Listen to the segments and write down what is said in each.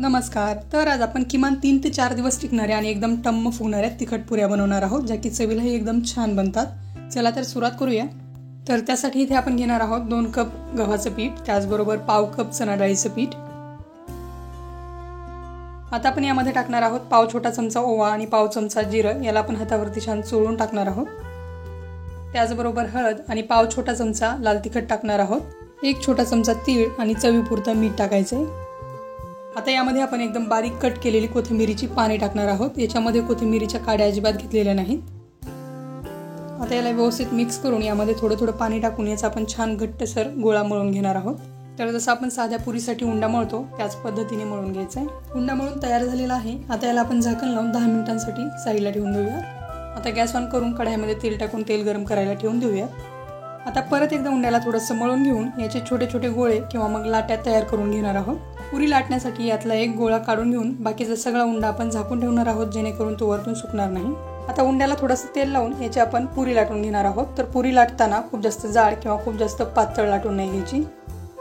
नमस्कार। तर आज आपण किमान 3 ते 4 दिवस टिकणाऱ्या आणि एकदम टम्म फुगणाऱ्या तिखट पुऱ्या बनवणार आहोत, ज्या की चवीलाही एकदम छान बनतात। चला तर सुरुवात करूया। तर त्यासाठी इथे आपण घेणार आहोत 2 कप गव्हाचं पीठ, त्याचबरोबर पाव कप चणा डाळीचं पीठ। आता आपण यामध्ये टाकणार आहोत पाव छोटा चमचा ओवा आणि पाव चमचा जिरं, याला आपण हातावरती छान चोळून टाकणार आहोत। त्याचबरोबर हळद आणि पाव छोटा चमचा लाल तिखट टाकणार आहोत। 1 छोटा चमचा तीळ आणि चवीपुरतं मीठ टाकायचे। आता यामध्ये आपण एकदम बारीक कट केलेली कोथिंबीरीची पाने टाकणार आहोत। याच्यामध्ये कोथिंबीरीच्या काड्या अजिबात घेतलेल्या नाहीत। आता याला व्यवस्थित मिक्स करून यामध्ये थोडं पाणी टाकून याचा आपण छान घट्टसर गोळा मळून घेणार आहोत। तर जसं आपण साध्या पुरीसाठी उंडा मळतो त्याच पद्धतीने मळून घ्यायचा आहे। उंडा मळून तयार झालेला आहे। आता याला आपण झाकण लावून 10 मिनिटांसाठी साईडला ठेवून देऊया। आता गॅस ऑन करून कढईमध्ये तेल टाकून तेल गरम करायला ठेवून देऊया। आता परत एकदा उंड्याला थोडंसं मळून घेऊन याचे छोटे छोटे गोळे किंवा मग लाट्या तयार करून घेणार आहोत। पुरी लाटण्यासाठी यातला एक गोळा काढून घेऊन बाकीचा सगळा उंडा आपण झाकून ठेवणार आहोत, जेणेकरून तो वरतून सुकणार नाही। आता उंड्याला थोडंसं तेल लावून याची आपण पुरी लाटून घेणार आहोत। तर पुरी लाटताना खूप जास्त जाड किंवा खूप जास्त पातळ लाटून नाही घ्यायची।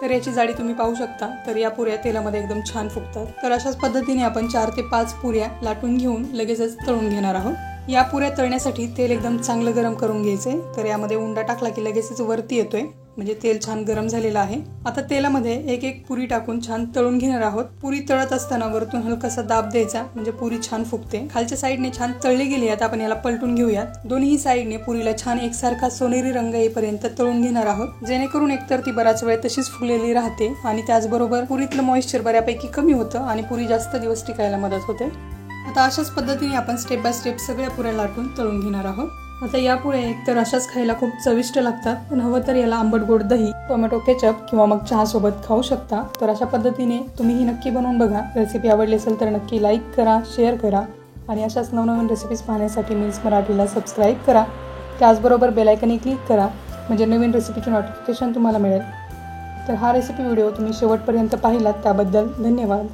तर याची जाडी तुम्ही पाहू शकता। तर या पुऱ्या तेलामध्ये एकदम छान फुगतात। तर अशाच पद्धतीने आपण 4 ते 5 पुऱ्या लाटून घेऊन लगेचच तळून घेणार आहोत। या पुऱ्या तळण्यासाठी तेल एकदम चांगलं गरम करून घ्यायचंय। तर यामध्ये उंडा टाकला की लगेचच वरती येतोय, म्हणजे तेल छान गरम झालेलं आहे। आता तेलामध्ये एक पुरी टाकून छान तळून घेणार आहोत। पुरी तळत असताना वरतून हलकासा दाब द्यायचा, म्हणजे पुरी छान फुगते। खालच्या साईडने छान तळली गेली। आता आपण याला पलटून घेऊयात। दोन्ही साईडने पुरीला छान एकसारखा सोनेरी रंग येईपर्यंत तळून घेणार आहोत, जेणेकरून एकतर ती बराच वेळ तशीच फुगलेली राहते आणि त्याचबरोबर पुरीतलं मॉइश्चर बऱ्यापैकी कमी होतं आणि पुरी जास्त दिवस टिकायला मदत होते। आता अशाच पद्धतीने आपण स्टेप बाय स्टेप सगळ्या पुऱ्या लाटून तळून घेणार आहोत। आता या पुऱ्या एकतर अशाच खायला खूप चविष्ट लागतात, पण हवं तर याला आंबट गोड दही, टोमॅटो केचप किंवा मग चहा सोबत खाऊ शकता। तर अशा पद्धतीने तुम्ही ही नक्की बनवून बघा। रेसिपी आवडली असेल तर नक्की लाईक करा, शेअर करा आणि अशाच नवनवीन रेसिपीज पाहण्यासाठी मील्स मराठीला सबस्क्राईब करा। त्याचबरोबर बेल आयकॉन क्लिक करा, म्हणजे नवीन रेसिपीचे नोटिफिकेशन तुम्हाला मिळेल। तर हा रेसिपी व्हिडिओ तुम्ही शेवटपर्यंत पाहिलात त्याबद्दल धन्यवाद।